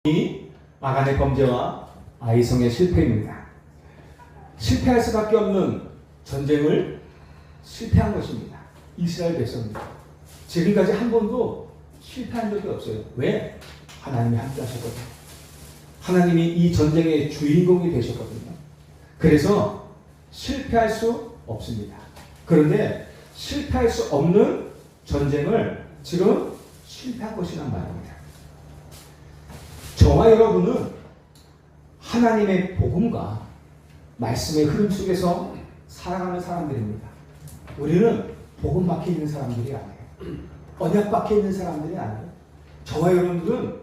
이 아간의 범죄와 아이성의 실패입니다. 실패할 수밖에 없는 전쟁을 실패한 것입니다. 이스라엘 백성들. 지금까지 한 번도 실패한 적이 없어요. 왜? 하나님이 함께 하셨거든요. 하나님이 이 전쟁의 주인공이 되셨거든요. 그래서 실패할 수 없습니다. 그런데 실패할 수 없는 전쟁을 지금 실패한 것이란 말입니다. 저와 여러분은 하나님의 복음과 말씀의 흐름 속에서 살아가는 사람들입니다. 우리는 복음 밖에 있는 사람들이 아니에요. 언약 밖에 있는 사람들이 아니에요. 저와 여러분들은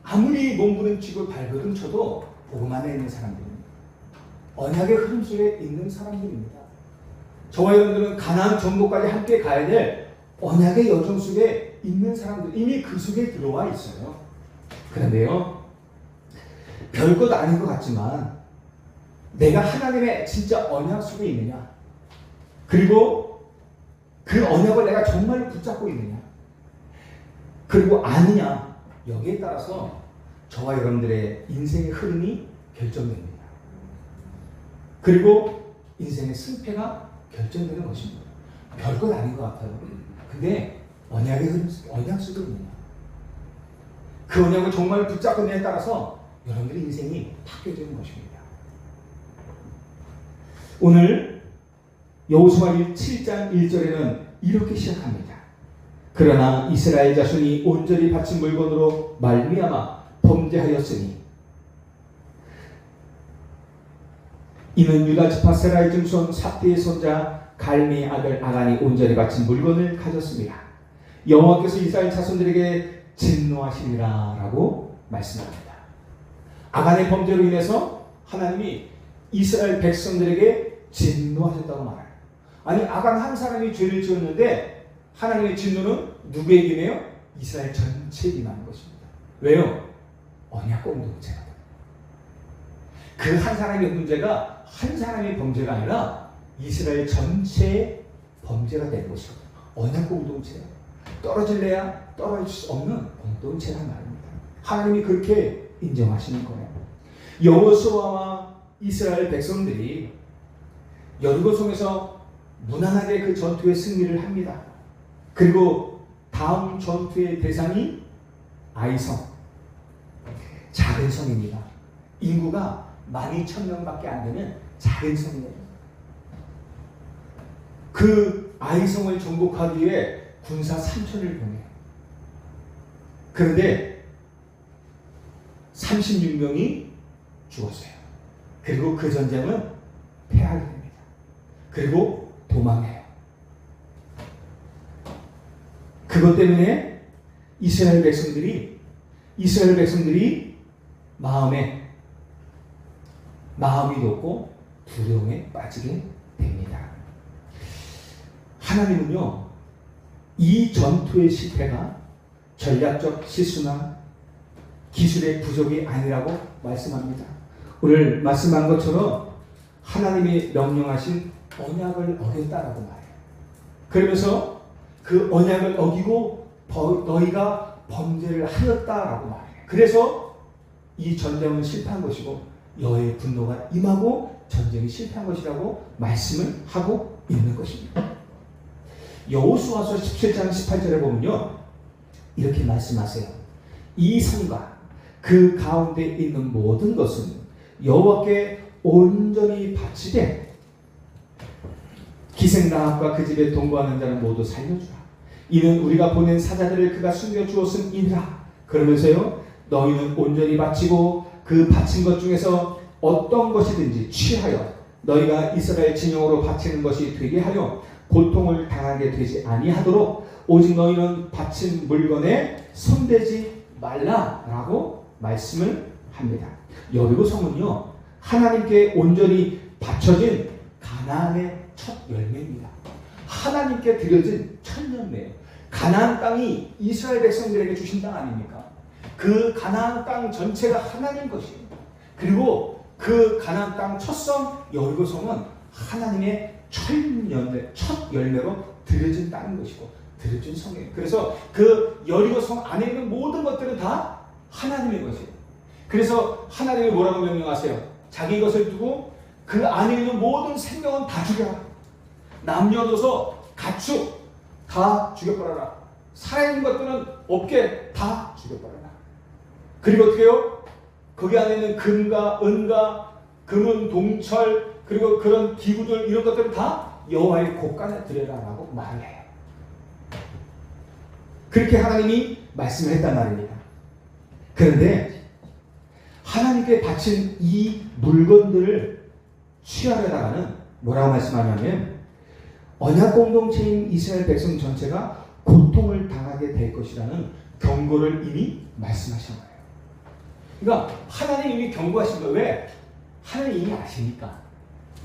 아무리 몸부림치고 발버둥 쳐도 복음 안에 있는 사람들입니다. 언약의 흐름 속에 있는 사람들입니다. 저와 여러분들은 가나안 정복까지 함께 가야 될 언약의 여정 속에 있는 사람들, 이미 그 속에 들어와 있어요. 그런데요, 별것 아닌 것 같지만 내가 하나님의 진짜 언약 속에 있느냐, 그리고 그 언약을 내가 정말 붙잡고 있느냐, 그리고 아느냐, 여기에 따라서 저와 여러분들의 인생의 흐름이 결정됩니다. 그리고 인생의 승패가 결정되는 것입니다. 별것 아닌 것 같아요. 근데 언약의 흐름, 언약 속에 있느냐, 그 언약을 정말 붙잡고 있느냐에 따라서 여러분들의 인생이 바뀌어지는 것입니다. 오늘 여호수아 7장 1절에는 이렇게 시작합니다. 그러나 이스라엘 자손이 온전히 바친 물건으로 말미암아 범죄하였으니 이는 유다 지파 세라의 증손 삽디의 손자 갈미의 아들 아간이 온전히 바친 물건을 가졌습니다. 여호와께서 이스라엘 자손들에게 진노하시리라 라고 말씀합니다. 아간의 범죄로 인해서 하나님이 이스라엘 백성들에게 진노하셨다고 말해요. 아니, 아간 한 사람이 죄를 지었는데 하나님의 진노는 누구에게 임해요? 이스라엘 전체에 임하는 것입니다. 왜요? 언약 공동체가. 그 한 사람의 문제가 한 사람의 범죄가 아니라 이스라엘 전체의 범죄가 된 것이거든요. 언약 공동체예요. 떨어질래야 떨어질 수 없는 공동체란 말입니다. 하나님이 그렇게 인정하시는 거예요. 여호수아와 이스라엘 백성들이 여리고성에서 무난하게 그 전투의 승리를 합니다. 그리고 다음 전투의 대상이 아이성, 작은 성입니다. 인구가 12,000명밖에 안 되는 작은 성이에요. 그 아이성을 정복하기 위해 군사 3,000을 보내요. 그런데 36명이 죽었어요. 그리고 그 전쟁은 패하게 됩니다. 그리고 도망해요. 그것 때문에 이스라엘 백성들이 마음이 높고 두려움에 빠지게 됩니다. 하나님은요, 이 전투의 실패가 전략적 실수나 기술의 부족이 아니라고 말씀합니다. 오늘 말씀한 것처럼 하나님이 명령하신 언약을 어겼다라고 말해요. 그러면서 그 언약을 어기고 너희가 범죄를 하였다라고 말해요. 그래서 이 전쟁은 실패한 것이고 여호와의 분노가 임하고 전쟁이 실패한 것이라고 말씀을 하고 있는 것입니다. 여호수아서 17장 18절에 보면요, 이렇게 말씀하세요. 이 성과 그 가운데 있는 모든 것은 여호와께 온전히 바치되 기생라합과 그 집에 동거하는 자는 모두 살려주라. 이는 우리가 보낸 사자들을 그가 숨겨주었음이니라. 그러면서요, 너희는 온전히 바치고 그 바친 것 중에서 어떤 것이든지 취하여 너희가 이스라엘 진영으로 바치는 것이 되게 하여 고통을 당하게 되지 아니하도록 오직 너희는 바친 물건에 손대지 말라라고 말씀을 합니다. 여리고 성은요, 하나님께 온전히 바쳐진 가나안의 첫 열매입니다. 하나님께 드려진 첫 열매예요. 가나안 땅이 이스라엘 백성들에게 주신 땅 아닙니까? 그 가나안 땅 전체가 하나님 것이에요. 그리고 그 가나안 땅 첫 성 여리고 성은 하나님의 첫 열매로 드려진 땅인 것이고 드려진 성이에요. 그래서 그 여리고 성 안에 있는 모든 것들은 다 하나님의 것이에요. 그래서 하나님이 뭐라고 명령하세요? 자기 것을 두고 그 안에 있는 모든 생명은 다 죽여라. 남녀노소 가축 다 죽여버려라. 살아있는 것들은 없게 다 죽여버려라. 그리고 어떻게 해요? 거기 안에 있는 금과 은과 금은 동철 그리고 그런 기구들 이런 것들을 다 여호와의 곳간에 드려라라고 말을 해요. 그렇게 하나님이 말씀을 했단 말입니다. 그런데 하나님께 바친 이 물건들을 취하려다가는 뭐라고 말씀하냐면 언약 공동체인 이스라엘 백성 전체가 고통을 당하게 될 것이라는 경고를 이미 말씀하신 거예요. 그러니까 하나님 이미 경고하신 거예요. 왜? 하나님 이미 아시니까.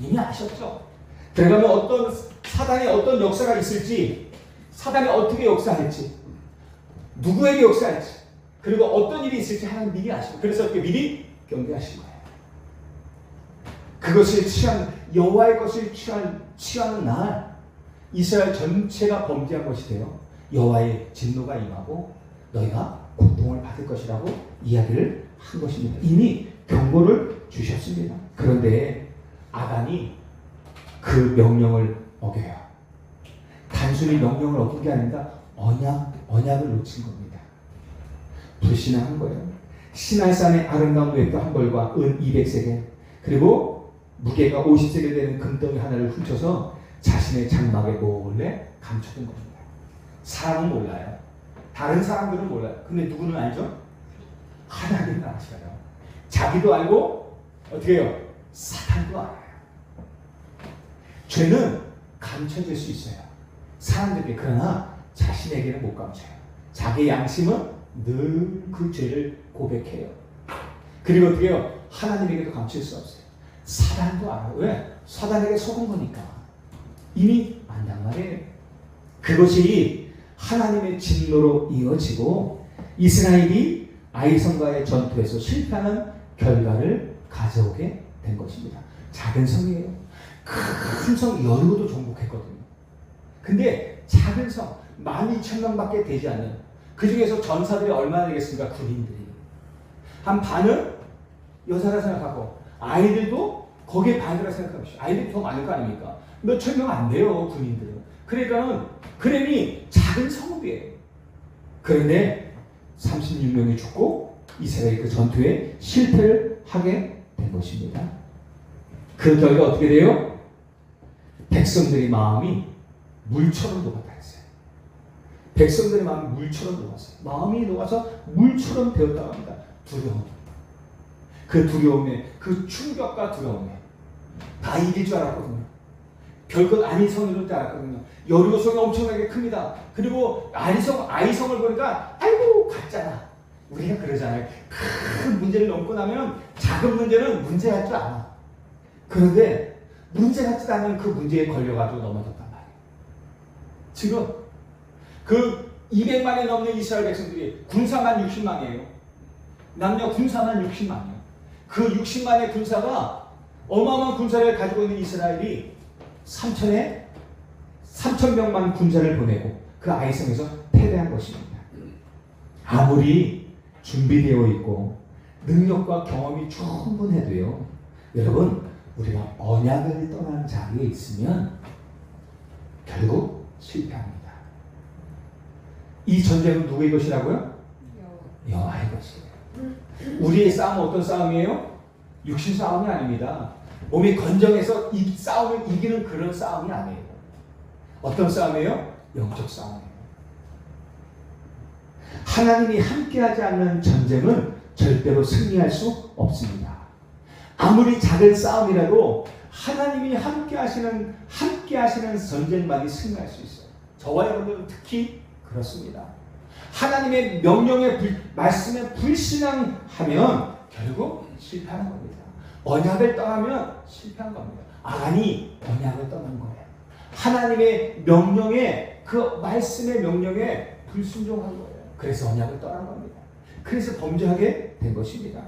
이미 아셨죠. 들어가면 어떤 사단의 어떤 역사가 있을지, 사단이 어떻게 역사할지, 누구에게 역사할지, 그리고 어떤 일이 있을지 하나님 미리 아시고, 그래서 이렇게 미리 경계하신 거예요. 그것을 여호와의 것을 취하는 날 이스라엘 전체가 범죄한 것이 되어 여호와의 진노가 임하고 너희가 고통을 받을 것이라고 이야기를 한 것입니다. 이미 경고를 주셨습니다. 그런데 아담이 그 명령을 어겨요. 단순히 명령을 어긴 게 아닙니다. 언약을 놓친 겁니다. 불신앙한 거예요. 시날산의 아름다운 웹도 한 벌과 은 200세겔 그리고 무게가 50세겔 되는 금덩이 하나를 훔쳐서 자신의 장막에 몰래 감춰둔 겁니다. 사람은 몰라요. 다른 사람들은 몰라요. 근데 누구는 알죠? 하나님은 아셔요. 자기도 알고 어떻게 해요? 사탄도 알아요. 죄는 감춰질 수 있어요. 사람들에게. 그러나 자신에게는 못 감춰요. 자기 양심은 늘 그 죄를 고백해요. 그리고 어떻게 해요? 하나님에게도 감출 수 없어요. 사단도 알아요. 왜? 사단에게 속은 거니까. 이미 안단 말이에요. 그것이 하나님의 진노로 이어지고 이스라엘이 아이성과의 전투에서 실패하는 결과를 가져오게 된 것입니다. 작은 성이에요. 큰 성 여리고도 정복했거든요. 근데 작은 성 12,000명밖에 되지 않는 그 중에서 전사들이 얼마나 되겠습니까? 군인들이. 한 반은 여자라 생각하고 아이들도 거기에 반이라 생각합시다. 아이들이 더 많을 거 아닙니까? 몇 천 명 안 돼요, 군인들은. 그러니까는 그램이 작은 성읍이에요. 그런데 36명이 죽고 이스라엘이 그 전투에 실패를 하게 된 것입니다. 그 결과 어떻게 돼요? 백성들의 마음이 물처럼 녹았다 했어요. 백성들의 마음이 물처럼 녹았어요. 마음이 녹아서 물처럼 되었다고 합니다. 두려움. 그 두려움에, 그 충격과 두려움에 다 이길 줄 알았거든요. 별것 아닌 성이 될 줄 알았거든요. 여리고 성이 엄청나게 큽니다. 그리고 아이성을 보니까 아이고 같잖아. 우리가 그러잖아요. 큰 문제를 넘고 나면 작은 문제는 문제 같지 않아. 그런데 문제 같지 않은 그 문제에 걸려가지고 넘어졌단 말이에요. 지금 그 200만이 넘는 이스라엘 백성들이 군사만 60만이에요. 남녀 군사만 60만이에요. 그 60만의 군사가 어마어마한 군사를 가지고 있는 이스라엘이 3,000명만 군사를 보내고 그 아이성에서 패배한 것입니다. 아무리 준비되어 있고 능력과 경험이 충분해도요. 여러분 우리가 언약을 떠난 자리에 있으면 결국 실패합니다. 이 전쟁은 누구의 것이라고요? 여호와의 것이에요. 우리의 싸움은 어떤 싸움이에요? 육신 싸움이 아닙니다. 몸이 건정해서 이 싸움을 이기는 그런 싸움이 아니에요. 어떤 싸움이에요? 영적 싸움이에요. 하나님이 함께하지 않는 전쟁은 절대로 승리할 수 없습니다. 아무리 작은 싸움이라도 하나님이 함께하시는 전쟁만이 승리할 수 있어요. 저와 여러분들은 특히 그렇습니다. 하나님의 명령에 말씀에 불신앙하면 결국 실패하는 겁니다. 언약을 떠나면 실패한 겁니다. 아니 언약을 떠난 거예요. 하나님의 명령에 그 말씀의 명령에 불순종한 거예요. 그래서 언약을 떠난 겁니다. 그래서 범죄하게 된 것입니다.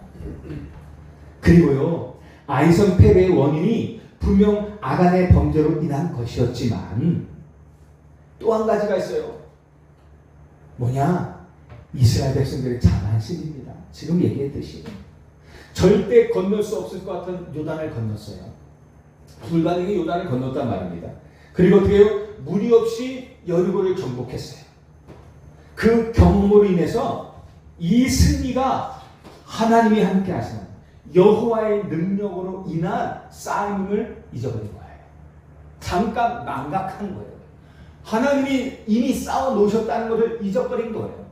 그리고요 아이성 패배의 원인이 분명 아간의 범죄로 인한 것이었지만 또 한 가지가 있어요. 뭐냐? 이스라엘 백성들의 자만심입니다. 지금 얘기했듯이 절대 건널 수 없을 것 같은 요단을 건넜어요. 불가능히 요단을 건넜단 말입니다. 그리고 어떻게 해요? 무리 없이 여리고를 정복했어요. 그 경험으로 인해서 이 승리가 하나님이 함께 하시는 여호와의 능력으로 인한 싸움을 잊어버린 거예요. 잠깐 망각한 거예요. 하나님이 이미 싸워 놓으셨다는 것을 잊어버린 거예요.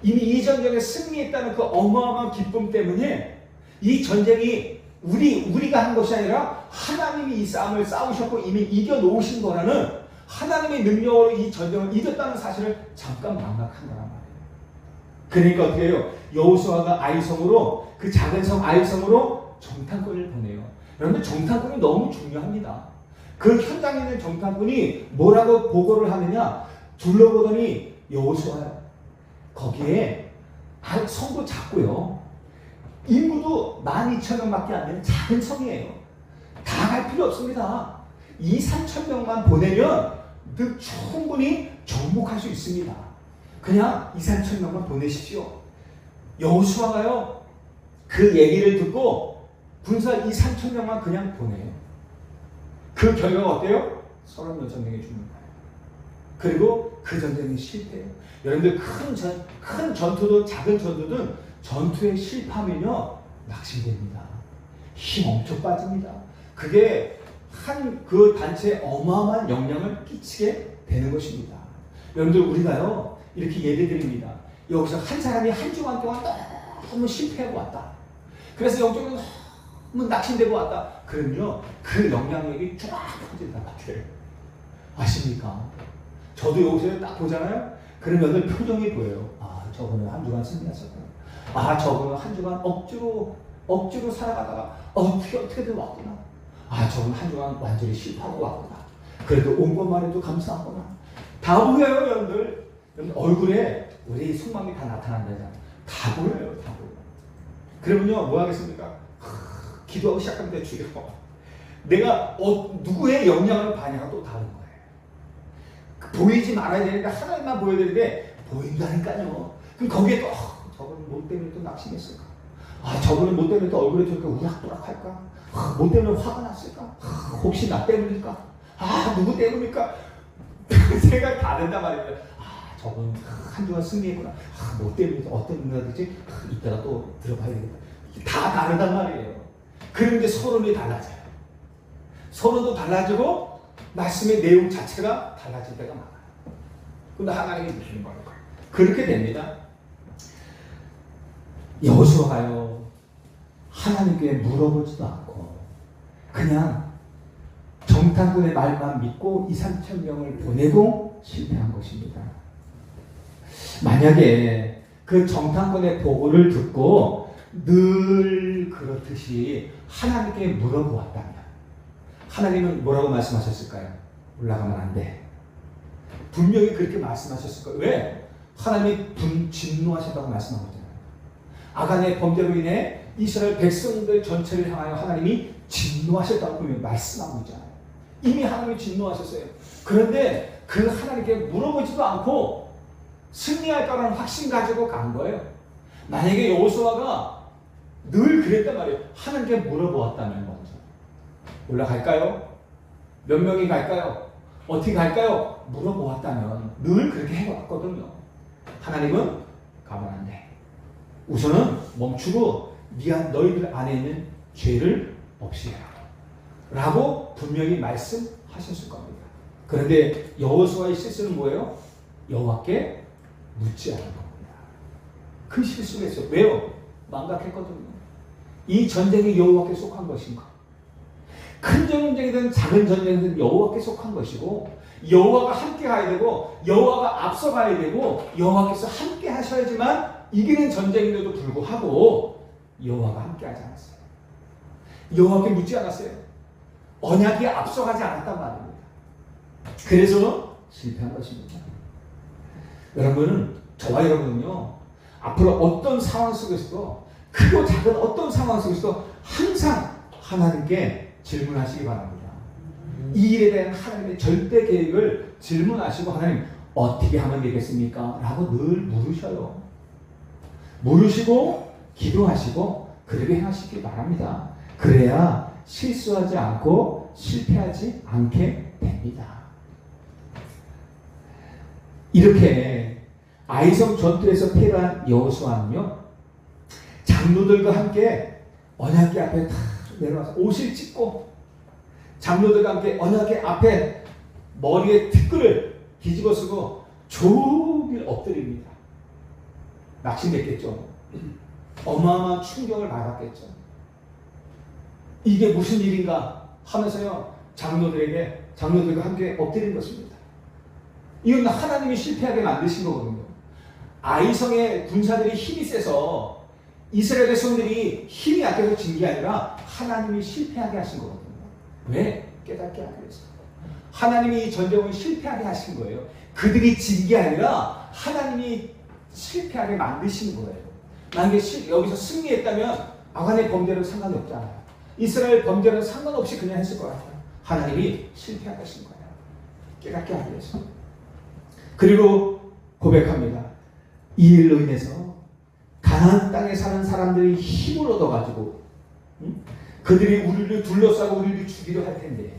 이미 이 전쟁에 승리했다는 그 어마어마한 기쁨 때문에 이 전쟁이 우리가 한 것이 아니라 하나님이 이 싸움을 싸우셨고 이미 이겨 놓으신 거라는 하나님의 능력으로 이 전쟁을 이겼다는 사실을 잠깐 망각한 거란 말이에요. 그러니까 어떻게 해요? 여호수아가 아이성으로 그 작은 성 아이성으로 정탐꾼을 보내요. 여러분들 정탐꾼이 너무 중요합니다. 그 현장에 있는 정탐꾼이 뭐라고 보고를 하느냐? 둘러보더니 여호수아요. 거기에 성도 작고요. 인구도 12,000명밖에 안 되는 작은 성이에요. 다 갈 필요 없습니다. 2,000~3,000명만 보내면 늘 충분히 정복할 수 있습니다. 그냥 2,000~3,000명만 보내십시오. 여호수아가요. 그 얘기를 듣고 군사 2,000~3,000명만 그냥 보내요. 그 결과가 어때요? 36명이 죽는 거예요. 그리고 그 전쟁이 실패해요. 여러분들 큰 전투도 작은 전투든 전투에 실패하면요 낙심됩니다. 힘 엄청 빠집니다. 그게 그 단체에 어마어마한 영향을 끼치게 되는 것입니다. 여러분들 우리가요 이렇게 예를 드립니다. 여기서 한 사람이 한 주간 동안 너무 실패하고 왔다. 그래서 영적으로 너무 낙심되고 왔다. 그러면요 그 영향력이 쫙 퍼진단 말이에요. 아십니까? 저도 여기서 딱 보잖아요. 그러면 표정이 보여요. 아 저분은 한 주간 승리하셨구나. 아 저분은 한 주간 억지로 살아가다가 어떻게든 왔구나. 아 저분은 한 주간 완전히 실패하고 왔구나. 그래도 온 것만 해도 감사하구나. 다 보여요 여러분들. 여러분 얼굴에 우리 속마음이 다 나타난다잖아요. 다 보여요. 다 보여요. 그러면요 뭐 하겠습니까? 기도하고 시작하면 돼 주여. 내가 누구의 영향을 받냐가 또 다른 거예요. 보이지 말아야 되는데 하나님만 보여야 되는데 보인다니까요. 그럼 거기에 또 저분은 뭐 때문에 또 낙심했을까? 아 저분은 뭐 때문에 또 얼굴에 저렇게 우락부락할까? 뭐 때문에 화가 났을까? 혹시 나 때문일까? 아 누구 때문일까? 생각 다 된단 말이에요. 아 저분 한 주간 승리했구나. 뭐 때문에 어떤 문제가 되지? 이따가 또 들어봐야 되겠다. 다 다르단 말이에요. 그런데 서론이 달라져요. 서론도 달라지고 말씀의 내용 자체가 달라질 때가 많아요. 근데 하나님이 무슨 말일까? 그렇게 됩니다. 여호수아가요 하나님께 물어보지도 않고 그냥 정탐꾼의 말만 믿고 2,000~3,000명을 보내고 실패한 것입니다. 만약에 그 정탐꾼의 보고를 듣고 늘 그렇듯이 하나님께 물어보았다면 하나님은 뭐라고 말씀하셨을까요? 올라가면 안 돼. 분명히 그렇게 말씀하셨을 거예요. 왜? 하나님이 진노하셨다고 말씀하고 있잖아요. 아간의 범죄로 인해 이스라엘 백성들 전체를 향하여 하나님이 진노하셨다고 분명히 말씀하고 있잖아요. 이미 하나님이 진노하셨어요. 그런데 그 하나님께 물어보지도 않고 승리할 거라는 확신 가지고 간 거예요. 만약에 여호수아가 늘 그랬단 말이에요. 하나님께 물어보았다면 먼저 올라갈까요? 몇 명이 갈까요? 어떻게 갈까요? 물어보았다면 늘 그렇게 해왔거든요. 하나님은 가면 안 돼. 우선은 멈추고 너희들 안에 있는 죄를 없애라 라고 분명히 말씀하셨을 겁니다. 그런데 여호수아의 실수는 뭐예요? 여호와께 묻지 않은 겁니다. 그 실수를 했어요. 왜요? 망각했거든요. 이 전쟁이 여호와께 속한 것인가? 큰 전쟁이든 작은 전쟁이든 여호와께 속한 것이고 여호와가 함께 가야 되고 여호와가 앞서 가야 되고 여호와께서 함께 하셔야지만 이기는 전쟁인데도 불구하고 여호와가 함께 하지 않았어요. 여호와께 묻지 않았어요. 언약이 앞서가지 않았단 말입니다. 그래서 실패한 것입니다. 여러분은 저와 여러분은요 앞으로 어떤 상황 속에서도 크고 작은 어떤 상황 속에서도 항상 하나님께 질문하시기 바랍니다. 이 일에 대한 하나님의 절대 계획을 질문하시고 하나님 어떻게 하면 되겠습니까? 라고 늘 물으셔요. 물으시고 기도하시고 그렇게 행하시길 바랍니다. 그래야 실수하지 않고 실패하지 않게 됩니다. 이렇게 아이성 전투에서 패배한 여호수아는요, 장로들과 함께 언약궤 앞에 다 내려와서 옷을 찢고 장로들과 함께 언약궤 앞에 머리에 티끌을 뒤집어 쓰고 종일 엎드립니다. 낙심됐겠죠. 어마어마한 충격을 받았겠죠. 이게 무슨 일인가 하면서요, 장로들과 함께 엎드린 것입니다. 이건 하나님이 실패하게 만드신 거거든요. 아이성의 군사들이 힘이 세서 이스라엘 백성들이 힘이 약해서 진 게 아니라 하나님이 실패하게 하신 거거든요. 왜? 깨닫게 하기 위해서. 하나님이 이 전쟁을 실패하게 하신 거예요. 그들이 진 게 아니라 하나님이 실패하게 만드신 거예요. 만약에 여기서 승리했다면 아간의 범죄는 상관이 없잖아요. 이스라엘 범죄는 상관없이 그냥 했을 것 같아요. 하나님이 실패하게 하신 거예요. 깨닫게 하기 위해서. 그리고 고백합니다. 이 일로 인해서 가나안 땅에 사는 사람들이 힘을 얻어가지고 그들이 우리를 둘러싸고 우리를 죽이려 할 텐데,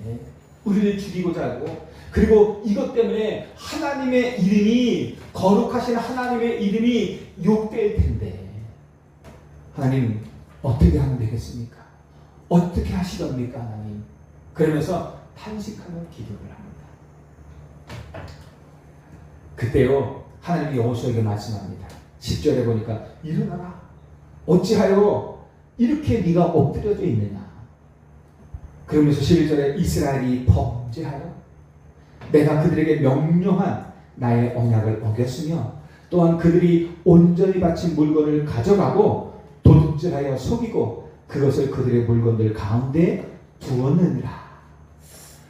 우리를 죽이고자 하고, 그리고 이것 때문에 하나님의 이름이, 거룩하신 하나님의 이름이 욕될 텐데 하나님 어떻게 하면 되겠습니까? 어떻게 하시렵니까 하나님? 그러면서 탄식하며 기도를 합니다. 그때요, 하나님이 여호수아에게 말씀합니다. 10절에 보니까 일어나라. 어찌하여 이렇게 네가 엎드려져 있느냐. 그러면서 11절에 이스라엘이 범죄하여 내가 그들에게 명령한 나의 언약을 어겼으며 또한 그들이 온전히 바친 물건을 가져가고 도둑질하여 속이고 그것을 그들의 물건들 가운데 두었느니라.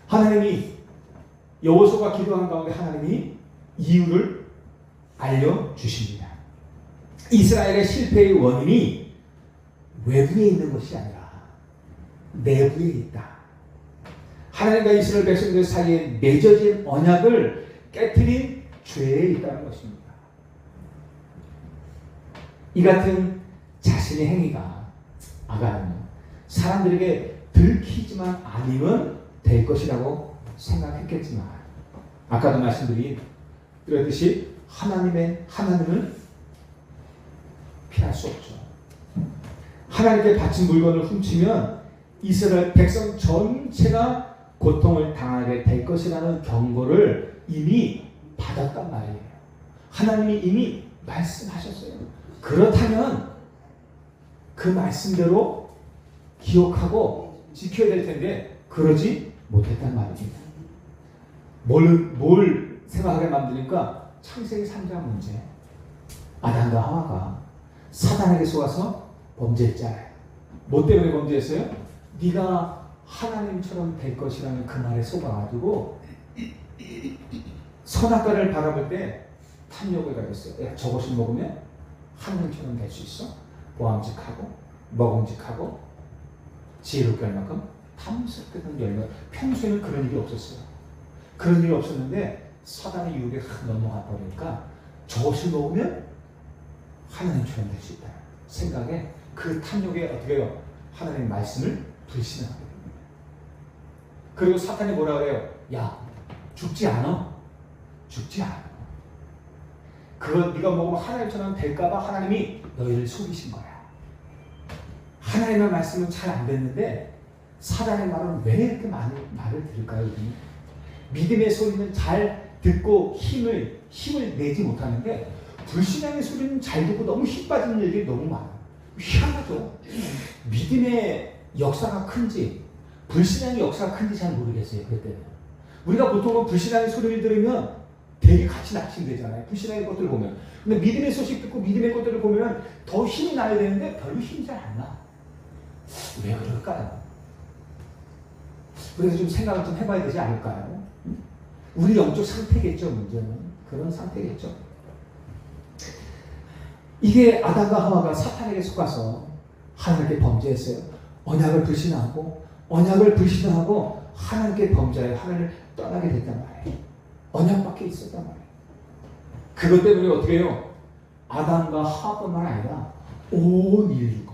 하나님이 여호수아가 기도한 가운데 하나님이 이유를 알려주십니다. 이스라엘의 실패의 원인이 외부에 있는 것이 아니라 내부에 있다. 하나님과 이스라엘 백성들 사이에 맺어진 언약을 깨트린 죄에 있다는 것입니다. 이 같은 자신의 행위가 아간은요, 사람들에게 들키지만 아니면 될 것이라고 생각했겠지만, 아까도 말씀드린 그렇듯이 하나님은 피할 수 없죠. 하나님께 바친 물건을 훔치면 이스라엘 백성 전체가 고통을 당하게 될 것이라는 경고를 이미 받았단 말이에요. 하나님이 이미 말씀하셨어요. 그렇다면 그 말씀대로 기억하고 지켜야 될 텐데 그러지 못했단 말입니다. 뭘 생각하게 만드니까 창세기 3장 문제. 아담과 하와가 사단에게 속아서 범죄했잖아요. 뭐 때문에 범죄했어요? 네가 하나님처럼 될 것이라는 그 말에 속아가지고 선악과를 바라볼 때 탐욕을 가졌어요. 야, 저것을 먹으면 하나님처럼 될 수 있어? 보암직하고 먹음직하고 지혜롭게 할 만큼 탐스럽게 된 열매. 평소에는 그런 일이 없었어요. 그런 일이 없었는데 사단의 유혹에 넘어가 버리니까 저것을 먹으면 하나님처럼 될 수 있다 생각에 그 탐욕에 어떻게 해요? 하나님의 말씀을 불신하게 됩니다. 그리고 사탄이 뭐라 그래요? 야, 죽지 않아. 죽지 않아. 그거 네가 먹으면 하나님처럼 될까봐 하나님이 너희를 속이신 거야. 하나님의 말씀은 잘 안 됐는데 사단의 말은 왜 이렇게 많은 말을 들을까요? 믿음의 소리는 잘 듣고 힘을 내지 못하는데 불신앙의 소리는 잘 듣고 너무 힘 빠지는 일이 너무 많아요. 희한하죠. 믿음의 역사가 큰지 불신앙의 역사가 큰지 잘 모르겠어요. 그때는 우리가 보통은 불신앙의 소리를 들으면 되게 같이 낙심되잖아요. 불신앙의 것들을 보면. 근데 믿음의 소식 듣고 믿음의 것들을 보면 더 힘이 나야 되는데 별로 힘이 잘 안 나. 왜 그럴까요? 그래서 좀 생각을 좀 해봐야 되지 않을까요? 우리 영적 상태겠죠. 문제는 그런 상태겠죠. 이게 아담과 하와가 사탄에게 속아서 하나님께 범죄했어요. 언약을 불신하고 하나님께 범죄하여 하나님을 떠나게 됐단 말이에요. 언약밖에 있었단 말이에요. 그것 때문에 어떻게 해요? 아담과 하와뿐만 아니라 온 인류가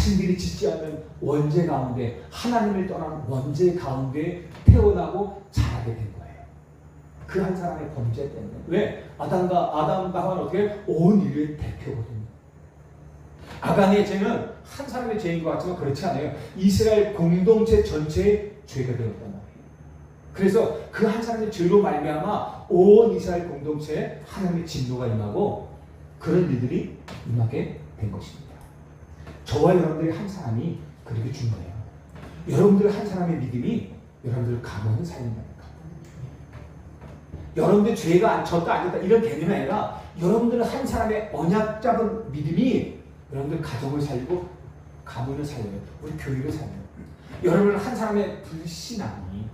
자신들이 짓지 않는 원죄 가운데, 하나님을 떠난 원죄 가운데 태어나고 자라게 된 거예요. 그 한 사람의 범죄 때문에. 왜? 아담과 하와는 어떻게 온 인류의 대표거든요. 아간의 죄는 한 사람의 죄인 것 같지만 그렇지 않아요. 이스라엘 공동체 전체의 죄가 되었단 말이에요. 그래서 그 한 사람의 죄로 말미암아 온 이스라엘 공동체에 하나님의 진노가 임하고 그런 일들이 임하게 된 것입니다. 저와 여러분들의 한 사람이 그렇게 중요해요. 여러분들 한 사람의 믿음이 여러분들 가문을 살린다니까. 여러분들 죄가 졌다 안 졌다 이런 개념이 아니라 여러분들은 한 사람의 언약 잡은 믿음이 여러분들 가정을 살리고 가문을 살려요. 우리 교회를 살려요. 여러분 한 사람의 불신앙이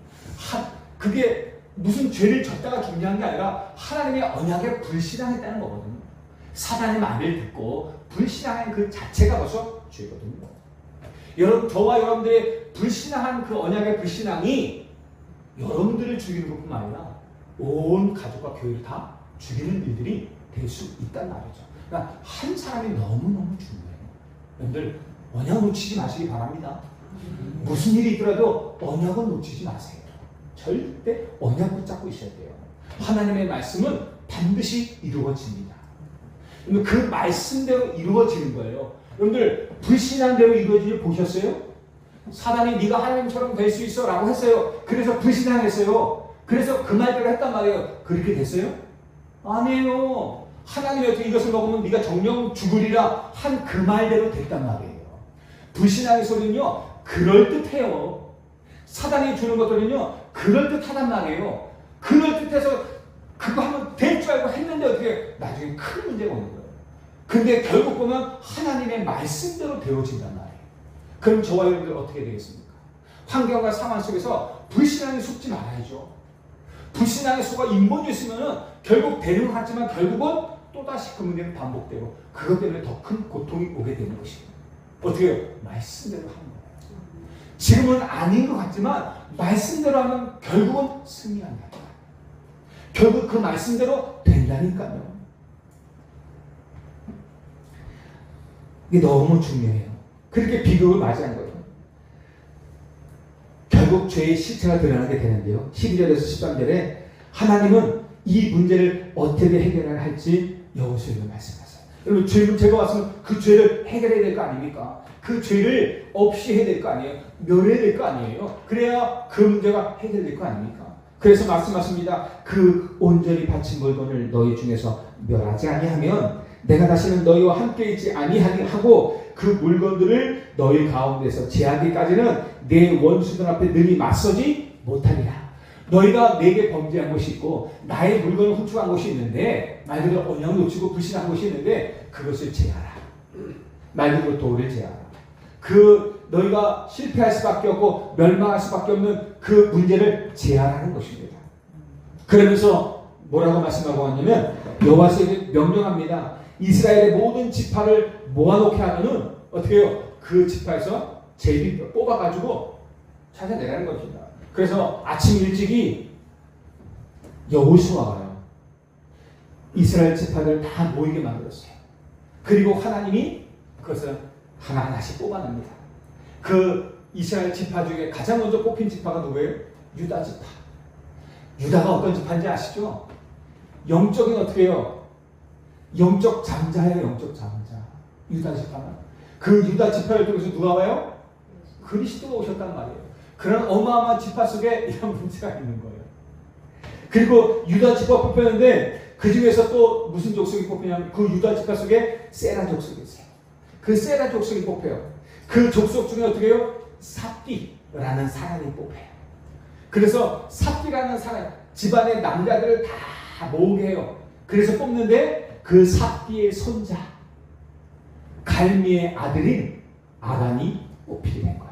그게 무슨 죄를 졌다가 중요한 게 아니라 하나님의 언약에 불신앙했다는 거거든요. 사단의 말을 듣고 불신앙한 그 자체가 벌써 죄거든요. 여러분, 저와 여러분들의 불신앙한 그 언약의 불신앙이 여러분들을 죽이는 것뿐만 아니라 온 가족과 교회를 다 죽이는 일들이 될 수 있단 말이죠. 그러니까 한 사람이 너무너무 중요해요. 여러분들 언약 놓치지 마시기 바랍니다. 무슨 일이 있더라도 언약은 놓치지 마세요. 절대 언약 붙잡고 있어야 돼요. 하나님의 말씀은 반드시 이루어집니다. 그 말씀대로 이루어지는 거예요. 여러분들 불신앙대로 이루어지지 보셨어요? 사단이 네가 하나님처럼 될 수 있어 라고 했어요. 그래서 불신앙했어요. 그래서 그 말대로 했단 말이에요. 그렇게 됐어요? 아니에요. 하나님이 어떻게 이것을 먹으면 네가 정령 죽으리라 한 그 말대로 됐단 말이에요. 불신앙의 소리는요 그럴듯해요. 사단이 주는 것들은요 그럴듯하단 말이에요. 그럴듯해서 그거 하면 될 줄 알고 했는데 어떻게 나중에 큰 문제가 오는 거예요. 근데 결국 보면 하나님의 말씀대로 되어진단 말이에요. 그럼 저와 여러분들 어떻게 되겠습니까? 환경과 상황 속에서 불신앙에 속지 말아야죠. 불신앙에 속아 인본이 있으면 결국 되는 것 같지만 결국은 또다시 그 문제는 반복되고 그것 때문에 더 큰 고통이 오게 되는 것입니다. 어떻게 해요? 말씀대로 하는 거예요. 지금은 아닌 것 같지만 말씀대로 하면 결국은 승리한다. 결국 그 말씀대로 된다니까요. 이게 너무 중요해요. 그렇게 비극을 맞이한 거예요. 결국 죄의 실체가 드러나게 되는데요. 12절에서 13절에 하나님은 이 문제를 어떻게 해결해야 할지 여호수아에게 말씀하세요. 여러분 죄가 왔으면 그 죄를 해결해야 될 거 아닙니까? 그 죄를 없이 해야 될 거 아니에요? 멸해야 될 거 아니에요? 그래야 그 문제가 해결될 거 아닙니까? 그래서 말씀하십니다. 그 온전히 바친 물건을 너희 중에서 멸하지 아니하면 내가 다시는 너희와 함께 있지 아니하고 그 물건들을 너희 가운데서 제하기까지는 내 원수들 앞에 능히 맞서지 못하리라. 너희가 내게 범죄한 것이 있고 나의 물건을 훔쳐간 것이 있는데 말 그대로 언약을 놓치고 불신한 것이 있는데 그것을 제하라. 말 그대로 도를 제하라. 그 너희가 실패할 수밖에 없고 멸망할 수밖에 없는 그 문제를 제하라는 것입니다. 그러면서 뭐라고 말씀하고 왔냐면 여호와께서 명령합니다. 이스라엘의 모든 지파를 모아놓게 하면은 어떻게 해요? 그 지파에서 제일 뽑아가지고 찾아내라는 것입니다. 그래서 아침 일찍이 여호수아가요 이스라엘 지파들 다 모이게 만들었어요. 그리고 하나님이 그것을 하나하나씩 뽑아냅니다. 그 이스라엘 지파 중에 가장 먼저 뽑힌 지파가 누구예요? 유다 지파. 유다가 어떤 지파인지 아시죠? 영적인 어떻게 해요? 영적 장자예요. 영적 장자. 유다 지파는. 그 유다 지파를 통해서 누가 와요? 그리스도가 오셨단 말이에요. 그런 어마어마한 지파 속에 이런 문제가 있는 거예요. 그리고 유다 지파 뽑혔는데 그 중에서 또 무슨 족속이 뽑히냐면 그 유다 지파 속에 세라 족속이 있어요. 그 세라 족속이 뽑혀요. 그 족속 중에 어떻게 해요? 삽디라는 사람이 뽑혀요. 그래서 삽디라는 사람, 집안의 남자들을 다 모으게 해요. 그래서 뽑는데 그 삽디의 손자, 갈미의 아들인 아간이 뽑히게 된 거예요.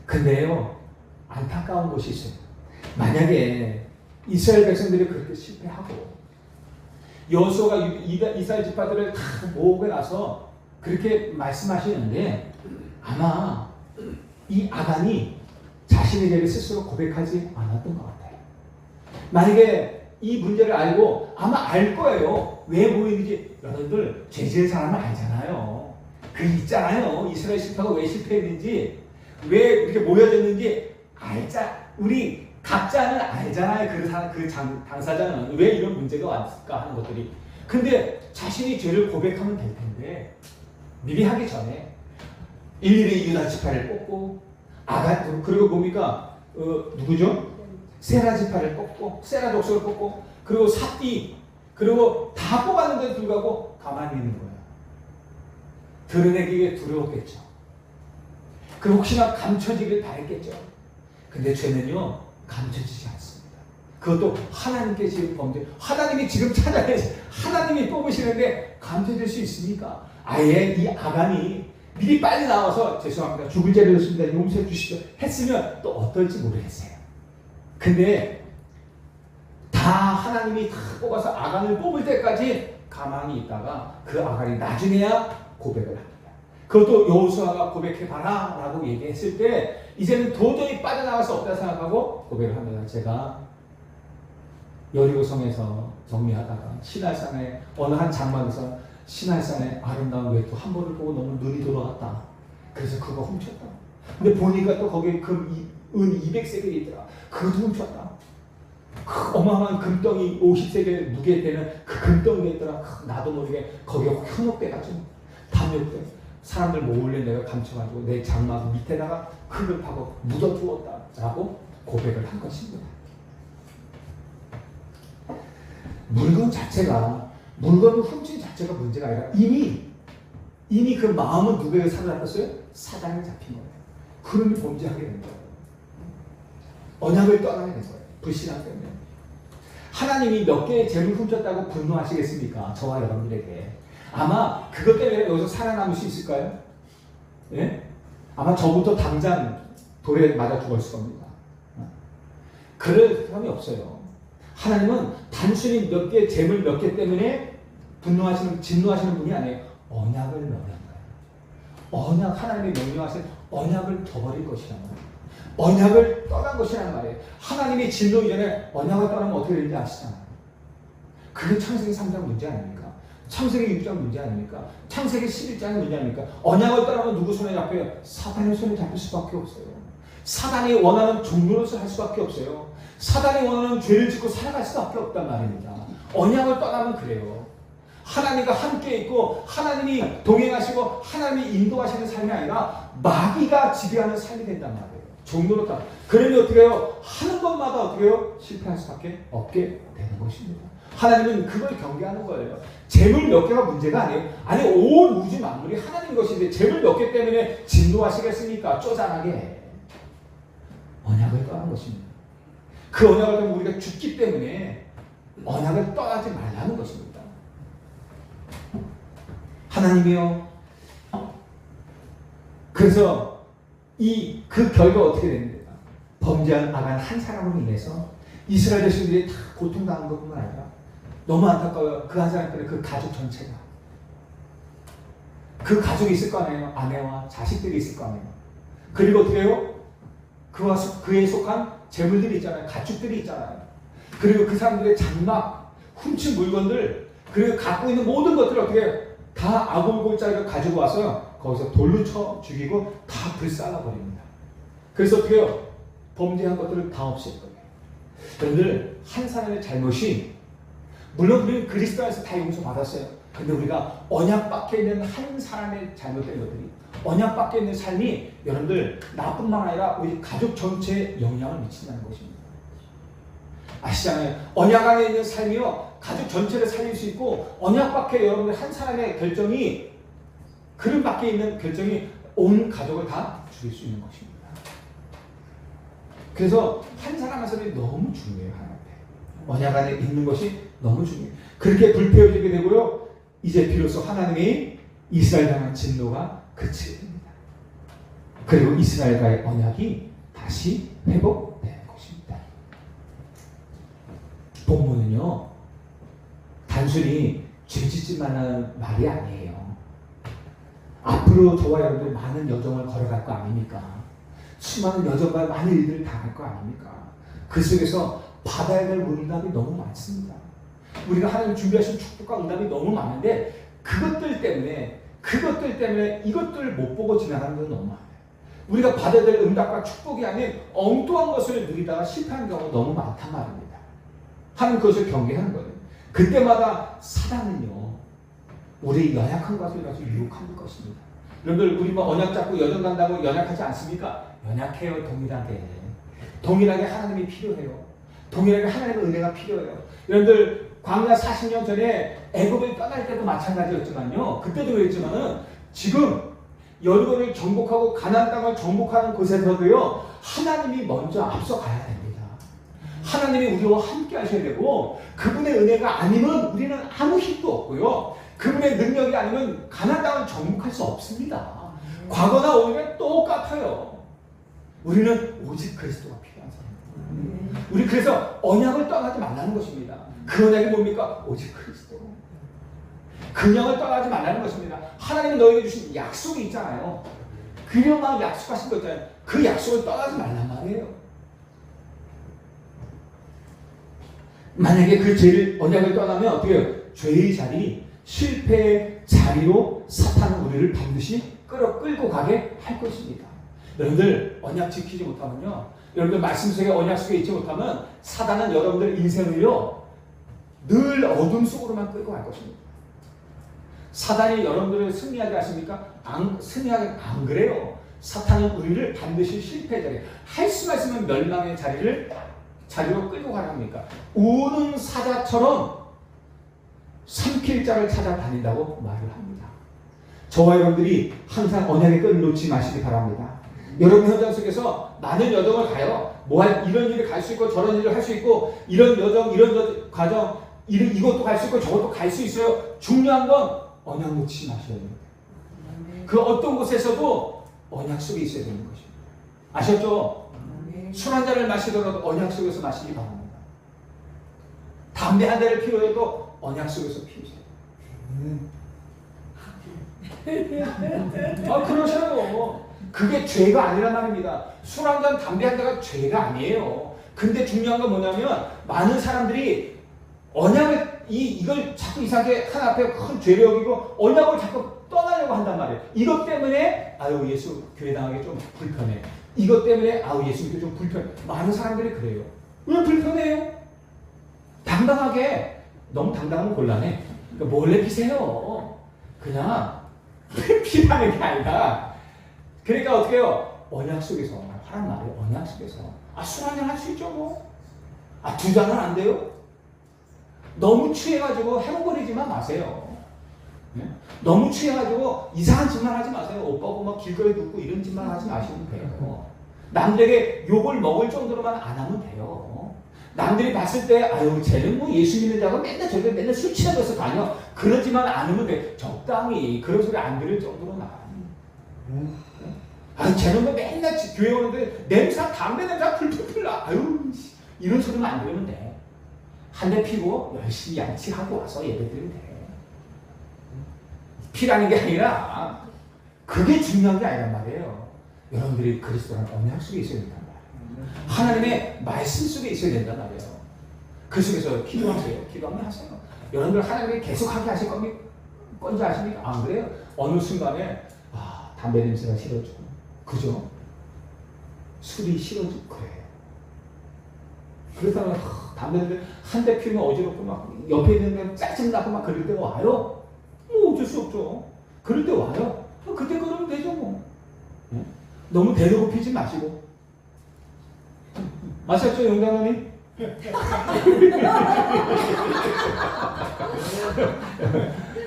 근데요, 안타까운 것이 있어요. 만약에 이스라엘 백성들이 그렇게 실패하고 여호수아가 이스라엘 지파들을 다 모으고 나서 그렇게 말씀하시는데 아마 이 아간이 자신의 죄를 스스로 고백하지 않았던 것 같아요. 만약에 이 문제를 알고 아마 알 거예요. 왜 모이는지. 여러분들 죄 지은 사람은 알잖아요. 그 있잖아요. 이스라엘 실패가 왜 실패했는지, 왜 이렇게 모여졌는지 우리 각자는 알잖아요. 당사자는 왜 이런 문제가 왔을까 하는 것들이. 근데 자신이 죄를 고백하면 될 텐데 미리 하기 전에 일일이 유다 지파를 뽑고 그리고 뭡니까? 누구죠? 세라 지파를 뽑고 세라 족속을 뽑고 그리고 삿띠 그리고 다 뽑았는데도 불구하고 가만히 있는 거예요. 드러내기에 두려웠겠죠. 그리고 혹시나 감춰지길 바랬겠죠. 근데 죄는요 감춰지지 않습니다. 그것도 하나님께 지금 범죄, 하나님이 지금 찾아내시, 하나님이 뽑으시는데 감춰질 수 있습니까? 아예 이 아간이 미리 빨리 나와서 죄송합니다, 죽을 죄를 졌습니다, 용서해 주시죠 했으면 또 어떨지 모르겠어요. 근데 다 하나님이 다 뽑아서 아간을 뽑을 때까지 가만히 있다가 그 아간이 나중에야 고백을 합니다. 그것도 여호수아가 고백해봐라 라고 얘기했을 때 이제는 도저히 빠져나갈 수 없다 생각하고 고백을 합니다. 제가 여리고성에서 정리하다가 시날산에 어느 한 장막에서 시날산에 아름다운 외투 한 벌을 보고 너무 눈이 돌아갔다. 그래서 그거 훔쳤다. 근데 보니까 또 거기에 은 200세겔이 있더라. 그것도 훔쳤다. 그 어마어마한 금덩이 50세겔 무게 되는 그 금덩이가 있더라. 나도 모르게 거기에 현혹돼가지고 담력돼 사람들 몰래 내가 감춰가지고 내 장막 밑에다가 흙을 파고 묻어두었다라고 고백을 한 것입니다. 물건 자체가, 물건을 훔친 자체가 문제가 아니라 이미 그 마음은 누구에게 사로잡혔어요? 사단에 잡힌 거예요. 그러니 범죄하게 된 거예요. 언약을 떠나게 된 거예요. 불신앙 때문에. 하나님이 몇 개의 죄를 훔쳤다고 분노하시겠습니까? 저와 여러분들에게. 아마 그것 때문에 여기서 살아남을 수 있을까요? 예? 아마 저부터 당장 돌에 맞아 죽었을 겁니다. 그럴 사람이 없어요. 하나님은 단순히 몇 개, 재물 몇 개 때문에 진노하시는 분이 아니에요. 언약을 명령한 거예요. 하나님이 명령하신 언약을 저버릴 것이란 말이에요. 언약을 떠난 것이란 말이에요. 하나님이 진노 이전에 언약을 떠나면 어떻게 되는지 아시잖아요. 그게 창세기 3장 문제 아닙니까? 창세기 6장 문제 아닙니까? 창세기 11장의 문제 아닙니까? 언약을 떠나면 누구 손에 잡혀요? 사단의 손에 잡힐 수밖에 없어요. 사단이 원하는 종로릇을 할 수밖에 없어요. 사단이 원하는 죄를 짓고 살아갈 수밖에 없단 말입니다. 언약을 떠나면 그래요. 하나님과 함께 있고 하나님이 동행하시고 하나님이 인도하시는 삶이 아니라 마귀가 지배하는 삶이 된단 말이에요. 종로릇 따라. 그러면 어떻게 해요? 하는 것마다 어떻게 해요? 실패할 수밖에 없게 되는 것입니다. 하나님은 그걸 경계하는 거예요. 재물 몇 개가 문제가 아니에요. 아니 온 우주 만물이 하나님 것인데 재물 몇 개 때문에 진노하시겠습니까? 쪼잔하게. 언약을 떠난 것입니다. 그 언약을 떠나면 우리가 죽기 때문에 언약을 떠나지 말라는 것입니다. 하나님이요. 그래서 그 결과가 어떻게 됩니까? 범죄한 아간 한 사람으로 인해서 이스라엘 백성들이 다 고통당한 것뿐만 아니라 너무 안타까워요. 그 한 사람 때문에 그 가족 전체가. 그 가족이 있을 거 아니에요. 아내와 자식들이 있을 거 아니에요. 그리고 어떻게 해요? 그에 속한 재물들이 있잖아요. 가축들이 있잖아요. 그리고 그 사람들의 장막, 훔친 물건들, 그리고 갖고 있는 모든 것들을 어떻게 해요? 다 아골골짜기를 가지고 와서 거기서 돌로 쳐 죽이고 다 불살라버립니다. 그래서 어떻게 해요? 범죄한 것들을 다 없앨 거예요. 여러분들, 한 사람의 잘못이 물론 우리는 그리스도 안에서 다 용서받았어요. 근데 우리가 언약 밖에 있는 한 사람의 잘못된 것들이, 언약 밖에 있는 삶이 여러분들 나뿐만 아니라 우리 가족 전체에 영향을 미친다는 것입니다. 아시잖아요. 언약 안에 있는 삶이요, 가족 전체를 살릴 수 있고, 언약 밖에 여러분들 한 사람의 결정이, 그릇 밖에 있는 결정이 온 가족을 다 죽일 수 있는 것입니다. 그래서 한 사람 한 사람이 너무 중요해요. 하나님 앞에 언약 안에 있는 것이 너무 중요해요. 그렇게 불태워지게 되고요, 이제 비로소 하나님이 이스라엘 향한 진노가 그치게 됩니다. 그리고 이스라엘과의 언약이 다시 회복되는 것입니다. 본문은요, 단순히 죄짓지 말라는 말이 아니에요. 앞으로 저와 여러분들 많은 여정을 걸어갈 거 아닙니까? 수많은 여정과 많은 일들을 당할 거 아닙니까? 그 속에서 받아야 될 응답이 너무 많습니다. 우리가 하나님 준비하신 축복과 응답이 너무 많은데, 그것들 때문에 그것들 때문에 이것들을 못 보고 지나가는 건 너무 많아요. 우리가 받아야 될 응답과 축복이 아닌 엉뚱한 것을 누리다가 실패하는 경우가 너무 많단 말입니다. 하나님 그것을 경계하는 거예요. 그때마다 사단은요, 우리의 연약한 것을 가지고 유혹할 것입니다. 여러분들, 우리 뭐 언약 잡고 여정 간다고 연약하지 않습니까? 연약해요. 동일하게 하나님이 필요해요. 동일하게 하나님의 은혜가 필요해요. 여러분들, 광야 40년 전에 애굽을 떠날 때도 마찬가지였지만요, 그때도 그랬지만은 지금 여리고를 정복하고 가나안 땅을 정복하는 곳에서도요, 하나님이 먼저 앞서가야 됩니다. 하나님이 우리와 함께 하셔야 되고, 그분의 은혜가 아니면 우리는 아무 힘도 없고요, 그분의 능력이 아니면 가나안 땅을 정복할 수 없습니다. 과거나 오늘은 똑같아요. 우리는 오직 그리스도가 필요한 사람입니다. 우리 그래서 언약을 떠나지 말라는 것입니다. 그 언약이 뭡니까? 오직 그리스도. 그냥을 떠나지 말라는 것입니다. 하나님이 너에게 주신 약속이 있잖아요. 그냥만 약속하신 거 있잖아요. 그 약속을 떠나지 말란 말이에요. 만약에 그 죄를, 언약을 떠나면 어떻게 해요? 죄의 자리, 실패의 자리로 사탄은 우리를 반드시 끌고 가게 할 것입니다. 여러분들, 언약 지키지 못하면요, 여러분들 말씀 속에, 언약 속에 있지 못하면 사단은 여러분들 인생을요 늘 어둠 속으로만 끌고 갈 것입니다. 사단이 여러분들을 승리하게 하십니까? 승리하게 안 그래요. 사탄은 우리를 반드시 실패의 자리, 할 수만 있으면 멸망의 자리로 끌고 가려 합니까? 우는 사자처럼 삼킬 자를 찾아다닌다고 말을 합니다. 저와 여러분들이 항상 언약의 끈을 놓지 마시기 바랍니다. 여러분 현장 속에서 많은 여정을 가요. 이런 일을 갈 수 있고 저런 일을 할 수 있고, 이런 여정, 이런 과정, 이것도 갈 수 있고 저것도 갈 수 있어요. 중요한 건 언약 놓지 마셔야 됩니다. 그 어떤 곳에서도 언약 속에 있어야 되는 것입니다. 아셨죠? 술 한 잔을 마시더라도 언약 속에서 마시기 바랍니다. 담배 한 대를 피워도 언약 속에서 피우세요. 그러셔요. 그게 죄가 아니란 말입니다. 술 한 잔, 담배 한 대가 죄가 아니에요. 근데 중요한 건 뭐냐면, 많은 사람들이 언약을, 이걸 자꾸 이상하게 하나 앞에 큰 죄를 여기고 언약을 자꾸 떠나려고 한단 말이에요. 이것 때문에 아유 예수 교회 나가기 좀 불편해. 이것 때문에 아유 예수 믿기 좀 불편해. 많은 사람들이 그래요. 왜 불편해요? 당당하게, 너무 당당하면 곤란해. 그러니까 몰래 피세요. 그냥 피라는 게 아니라, 그러니까 어떻게 해요? 언약 속에서 하란 말이에요. 언약 속에서 술 한잔 할 수 있죠 뭐. 두 잔은 안 돼요? 너무 취해가지고 해먹거리지만 마세요. 네? 너무 취해가지고 이상한 짓만 하지 마세요. 오빠고 막 길거리에 눕고 이런 짓만 하지 마시면 돼요. 남들에게 욕을 먹을 정도로만 안 하면 돼요. 남들이 봤을 때 아유 쟤는 뭐 예수 믿는 자가 맨날 저기 맨날 술 취하면서 다녀, 그러지만 않으면 돼. 적당히 그런 소리 안 들을 정도로만. 쟤는 뭐 맨날 교회 오는데 담배 냄새 풀풀풀 나. 아유 이런 소리만 안 들으면 돼. 한 대 피고 열심히 양치하고 와서 예배드리면 돼. 피라는 게 아니라 그게 중요한 게 아니란 말이에요. 여러분들이 그리스도랑 언약 속에 있어야 된단 말이에요. 하나님의 말씀 속에 있어야 된단 말이에요. 그 속에서 기도하세요. 기도하면 하세요. 여러분들 하나님이 계속 하게 하실 건지 아십니까? 안 그래요? 어느 순간에 담배 냄새가 싫어지고, 그죠? 술이 싫어지고 그래요. 그렇다면 담배 냄새 한 대 피우면 어지럽고 막 옆에 있는 데 짜증나고 막 그럴 때가 와요? 뭐 어쩔 수 없죠. 그럴 때 와요. 그때 그러면 되죠 뭐. 네? 너무 대놓고 피지 마시고. 아셨죠 영장님?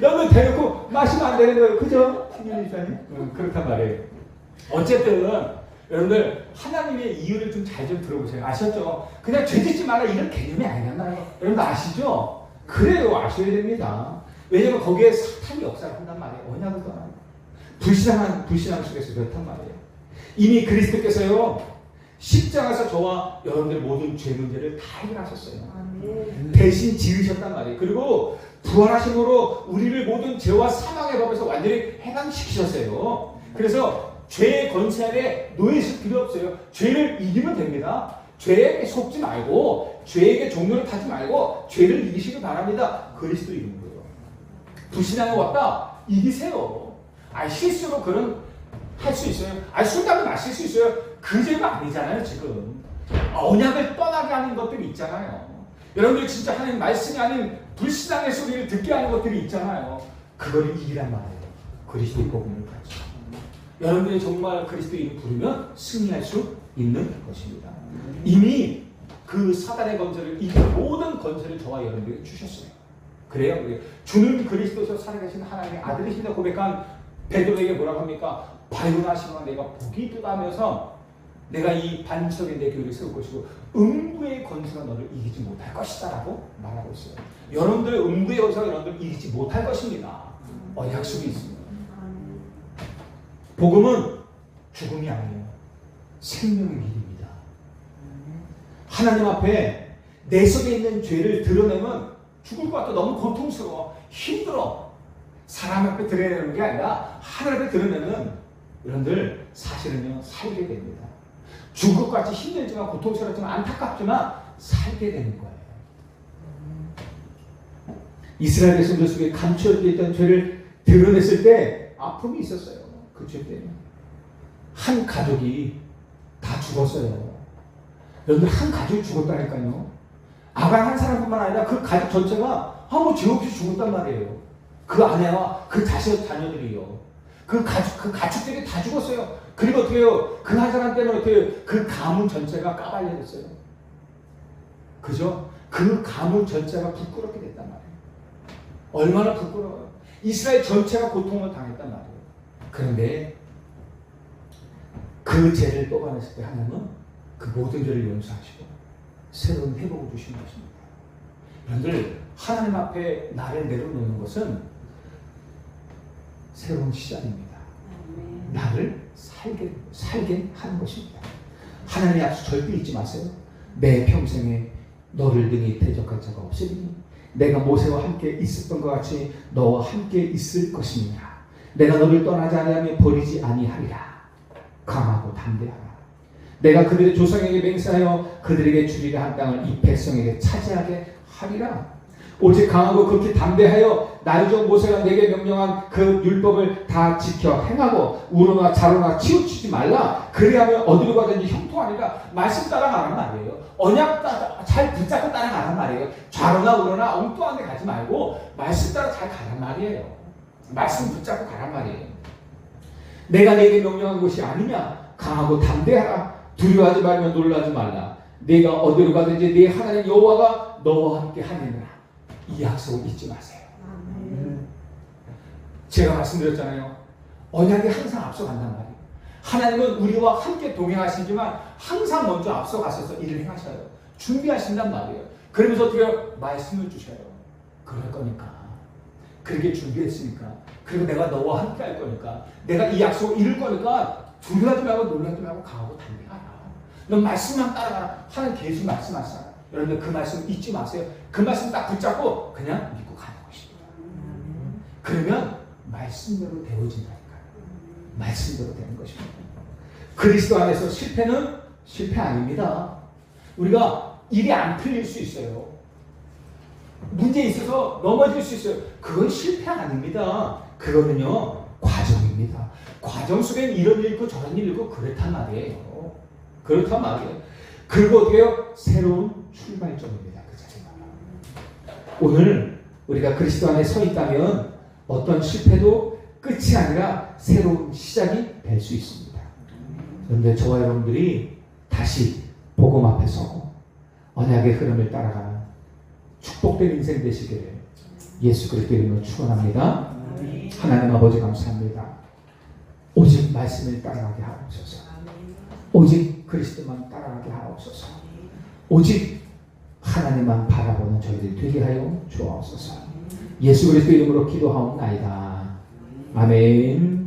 너무 대놓고 마시면 안 되는 거예요. 그죠? 신윤희 집사님? 그렇단 말이에요. 어쨌든 여러분들 하나님의 이유를 좀 잘 좀 들어보세요. 아셨죠? 그냥 죄짓지 마라 이런 개념이 아니란 말이에요. 여러분들 아시죠? 그래요. 아셔야 됩니다. 왜냐면 거기에 사탄이 역사를 한단 말이에요. 언약을 떠나요. 불신앙 속에서 그렇단 말이에요. 이미 그리스도께서요 십자가에서 저와 여러분들 모든 죄 문제를 다 해결하셨어요. 대신 지으셨단 말이에요. 그리고 부활하심으로 우리를 모든 죄와 사망의 법에서 완전히 해방시키셨어요. 그래서 죄의 권세 아래 놓이실 필요 없어요. 죄를 이기면 됩니다. 죄에 속지 말고, 죄에게 종로를 타지 말고 죄를 이기시기 바랍니다. 그리스도 이름으로요. 불신앙에 왔다 이기세요. 실수로 그런 할 수 있어요. 술 담배 마실 수 있어요. 그 죄가 아니잖아요 지금. 언약을 떠나게 하는 것들이 있잖아요. 여러분들 진짜 하나님 말씀이 아닌 불신앙의 소리를 듣게 하는 것들이 있잖아요. 그걸 이기란 말이에요. 그리스도의 복음을 가지고. 여러분들이 정말 그리스도의 이름 부르면 승리할 수 있는 것입니다. 이미 그 사단의 건설을 이긴 모든 건설을 저와 여러분들에게 주셨어요. 그래요? 주는 그리스도서 살아계신 하나님의 아들이신다 고백한 베드로에게 뭐라고 합니까? 바요나시면 내가 복이 있다면서 내가 이 반석에 내 교회를 세울 것이고 음부의 권세가 너를 이기지 못할 것이다 라고 말하고 있어요. 여러분들 음부의 권세가 여러분들 이기지 못할 것입니다. 약속이 있습니다. 복음은 죽음이 아니에요. 생명의 길입니다. 하나님 앞에 내 속에 있는 죄를 드러내면 죽을 것 같아. 너무 고통스러워. 힘들어. 사람 앞에 드러내는 게 아니라 하나님 앞에 드러내면 여러분들 사실은요 살게 됩니다. 죽을 것 같이 힘들지만 고통스럽지만 안타깝지만 살게 되는 거예요. 이스라엘 백성들 속에 감추어져 있던 죄를 드러냈을 때 아픔이 있었어요. 그 죄 때문에 한 가족이 다 죽었어요. 여러분들 한 가족이 죽었다니까요. 아간 한 사람뿐만 아니라 그 가족 전체가 아무 죄 없이 죽었단 말이에요. 그 아내와 그 자녀들이요. 그 가축들이 다 죽었어요. 그리고 어떻게 해요? 그 한 사람 때문에 어떻게 해요? 그 가문 전체가 까발려졌어요. 그죠? 그 가문 전체가 부끄럽게 됐단 말이에요. 얼마나 부끄러워요. 이스라엘 전체가 고통을 당했단 말이에요. 그런데 그 죄를 뽑아냈을 때 하나님은 그 모든 죄를 용서하시고 새로운 회복을 주신 것입니다. 여러분들 하나님 앞에 나를 내려놓는 것은 새로운 시작입니다. 나를 살게 하는 것입니다. 하나님의 약속 절대 잊지 마세요. 내 평생에 너를 등에 대적할 자가 없으니 내가 모세와 함께 있었던 것 같이 너와 함께 있을 것입니다. 내가 너를 떠나지 아니하며 버리지 아니하리라. 강하고 담대하라. 내가 그들의 조상에게 맹세하여 그들에게 주리라 한 땅을 이 백성에게 차지하게 하리라. 오직 강하고 극히 담대하여 나의 모세가 내게 명령한 그 율법을 다 지켜 행하고 우로나 자로나 치우치지 말라. 그리하면 어디로 가든지 형통하리라. 말씀 따라가란 말이에요. 언약 잘 붙잡고 따라가란 말이에요. 좌로나 우로나 엉뚱한 데 가지 말고 말씀 따라 잘 가란 말이에요. 말씀 붙잡고 가란 말이에요. 내가 내게 명령한 것이 아니냐. 강하고 담대하라. 두려워하지 말며 놀라지 말라. 내가 어디로 가든지 네 하나님 여호와가 너와 함께 하느니라. 이 약속을 잊지 마세요. 제가 말씀드렸잖아요. 언약이 항상 앞서간단 말이에요. 하나님은 우리와 함께 동행하시지만 항상 먼저 앞서가셔서 일을 행하셔요. 준비하신단 말이에요. 그러면서 어떻게 말씀을 주셔요. 그럴 거니까. 그렇게 준비했으니까. 그리고 내가 너와 함께 할 거니까. 내가 이 약속을 이룰 거니까 두려워하지 말고 놀라지 말고 강하고 담대하라. 넌 말씀만 따라가라. 하나님 계속 말씀하시잖아. 여러분들 그 말씀 잊지 마세요. 그 말씀 딱 붙잡고 그냥 믿고 가는 것입니다. 그러면 말씀대로 되어진다니까요. 말씀대로 되는 것입니다. 그리스도 안에서 실패는 실패 아닙니다. 우리가 일이 안 풀릴 수 있어요. 문제 있어서 넘어질 수 있어요. 그건 실패 아닙니다. 그거는요 과정입니다. 과정 속엔 이런 일 있고 저런 일 있고 그렇단 말이에요. 그렇단 말이에요. 그리고 어떻게 해요? 새로운 출발점입니다. 그 자체가. 오늘 우리가 그리스도 안에 서 있다면 어떤 실패도 끝이 아니라 새로운 시작이 될 수 있습니다. 그런데 저와 여러분들이 다시 복음 앞에 서고 언약의 흐름을 따라가는 축복된 인생 되시기를 예수 그리스도의 이름으로 축원합니다. 하나님 아버지 감사합니다. 오직 말씀을 따라가게 하옵소서. 오직 그리스도만 따라가게 하옵소서. 오직 하나님만 바라보는 저희들이 되게 하여 주옵소서. 예수 그리스도 이름으로 기도하옵나이다. 아멘.